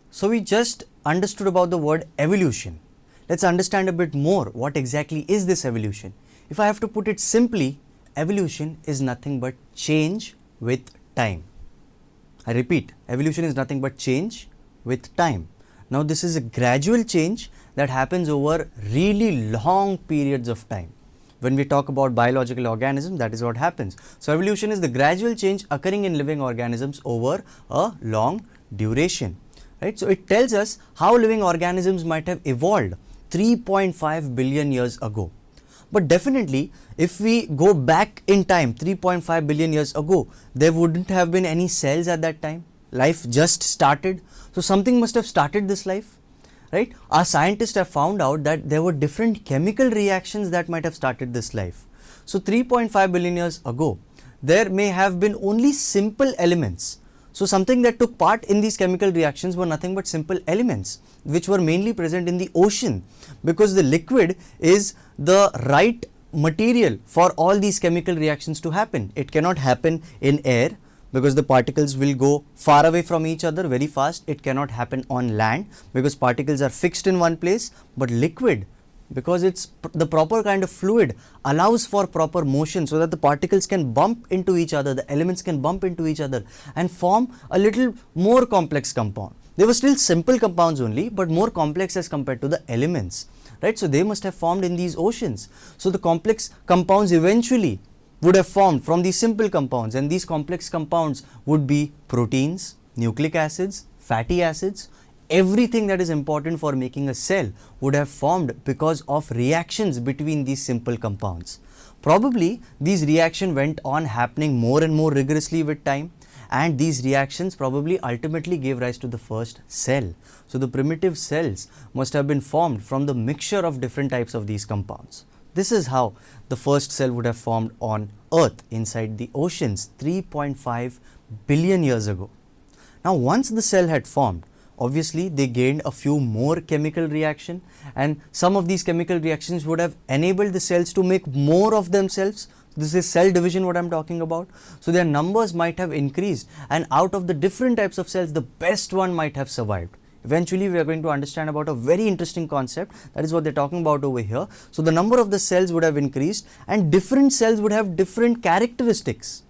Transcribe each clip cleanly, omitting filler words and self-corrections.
So we just understood about the word evolution. Let's understand a bit more what exactly is this evolution. If I have to put it simply, evolution is nothing but change with time. I repeat, evolution is nothing but change with time. Now this is a gradual change that happens over really long periods of time. When we talk about biological organisms, that is what happens. So evolution is the gradual change occurring in living organisms over a long duration. Right? So it tells us how living organisms might have evolved 3.5 billion years ago. But definitely, if we go back in time 3.5 billion years ago, there wouldn't have been any cells at that time. Life just started. So something must have started this life, right? Our scientists have found out that there were different chemical reactions that might have started this life. So 3.5 billion years ago, there may have been only simple elements. So something that took part in these chemical reactions were nothing but simple elements, which were mainly present in the ocean, because the liquid is the right material for all these chemical reactions to happen. It cannot happen in air because the particles will go far away from each other very fast. It cannot happen on land because particles are fixed in one place, but liquid, because it's the proper kind of fluid, allows for proper motion so that the particles can bump into each other, the elements can bump into each other and form a little more complex compound. They were still simple compounds only, but more complex as compared to the elements, right? So they must have formed in these oceans. So the complex compounds eventually would have formed from these simple compounds, and these complex compounds would be proteins, nucleic acids, fatty acids. Everything that is important for making a cell would have formed because of reactions between these simple compounds. Probably these reactions went on happening more and more rigorously with time, and these reactions probably ultimately gave rise to the first cell. So the primitive cells must have been formed from the mixture of different types of these compounds. This is how the first cell would have formed on Earth inside the oceans 3.5 billion years ago. Now once the cell had formed, obviously they gained a few more chemical reaction, and some of these chemical reactions would have enabled the cells to make more of themselves. This is cell division what I am talking about. So their numbers might have increased, and out of the different types of cells, the best one might have survived. Eventually we are going to understand about a very interesting concept, that is what they are talking about over here. So the number of the cells would have increased, and different cells would have different characteristics.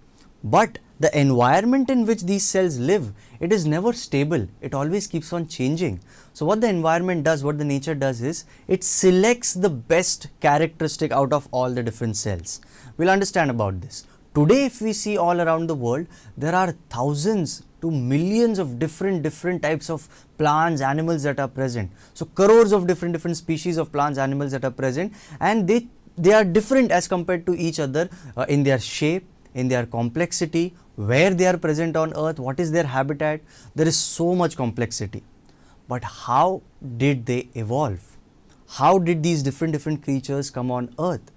But the environment in which these cells live, it is never stable, it always keeps on changing. So what the environment does, what the nature does is, it selects the best characteristic out of all the different cells. We'll understand about this. Today if we see all around the world, there are thousands to millions of different types of plants, animals that are present. So crores of different species of plants, animals that are present, and they are different as compared to each other in their shape, in their complexity, where they are present on Earth, what is their habitat. There is so much complexity. But how did they evolve? How did these different creatures come on Earth?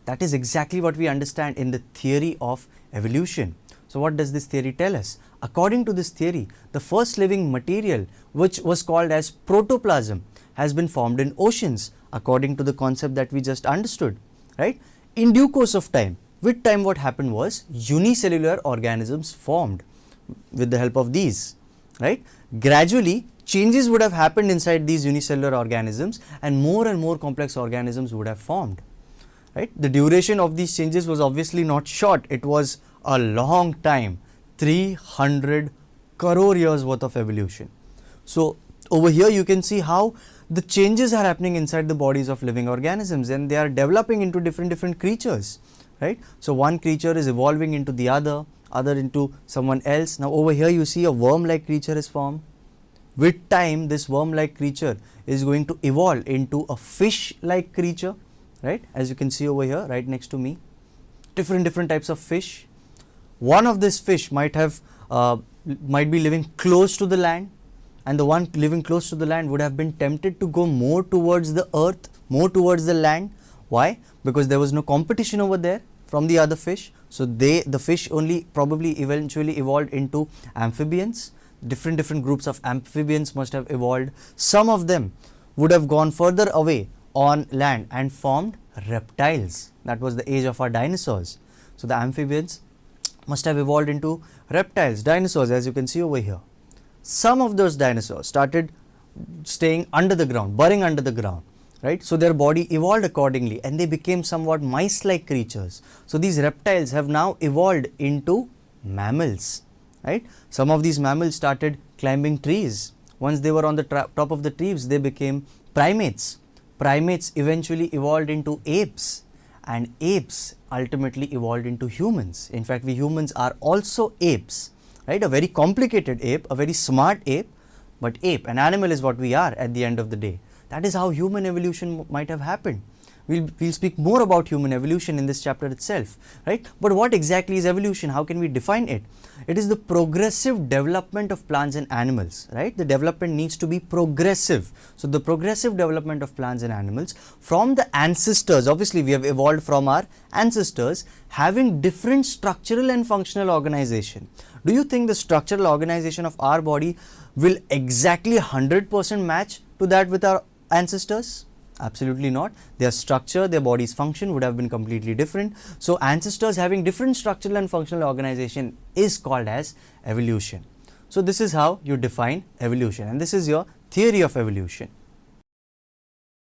That is exactly what we understand in the theory of evolution. So what does this theory tell us? According to this theory, the first living material, which was called as protoplasm, has been formed in oceans, according to the concept that we just understood, right? In due course of time, with time what happened was unicellular organisms formed with the help of these, right? Gradually changes would have happened inside these unicellular organisms, and more complex organisms would have formed, right? The duration of these changes was obviously not short, it was a long time, 300 crore years worth of evolution. So over here you can see how the changes are happening inside the bodies of living organisms, and they are developing into different creatures, right? So one creature is evolving into the other into someone else. Now over here you see a worm-like creature is formed. With time this worm-like creature is going to evolve into a fish-like creature, right? As you can see over here right next to me, different types of fish. One of this fish might be living close to the land, and the one living close to the land would have been tempted to go more towards the earth, more towards the land. Why? Because there was no competition over there from the other fish. So the fish only probably eventually evolved into amphibians. Different groups of amphibians must have evolved. Some of them would have gone further away on land and formed reptiles. That was the age of our dinosaurs. So the amphibians must have evolved into reptiles, dinosaurs, as you can see over here. some of those dinosaurs started staying under the ground, burrowing under the ground, right? So their body evolved accordingly and they became somewhat mice-like creatures. So these reptiles have now evolved into mammals, right? Some of these mammals started climbing trees. Once they were on the top of the trees, they became primates. Primates eventually evolved into apes, and apes ultimately evolved into humans. In fact, we humans are also apes, right? A very complicated ape, a very smart ape, but ape, an animal is what we are at the end of the day. That is how human evolution might have happened. We'll speak more about human evolution in this chapter itself, right? But what exactly is evolution? How can we define it? It is the progressive development of plants and animals, right? The development needs to be progressive. So the progressive development of plants and animals from the ancestors, obviously we have evolved from our ancestors having different structural and functional organization. Do you think the structural organization of our body will exactly 100% match to that with our ancestors? Absolutely not. Their structure, their body's function would have been completely different. So ancestors having different structural and functional organization is called as evolution. So this is how you define evolution, and this is your theory of evolution.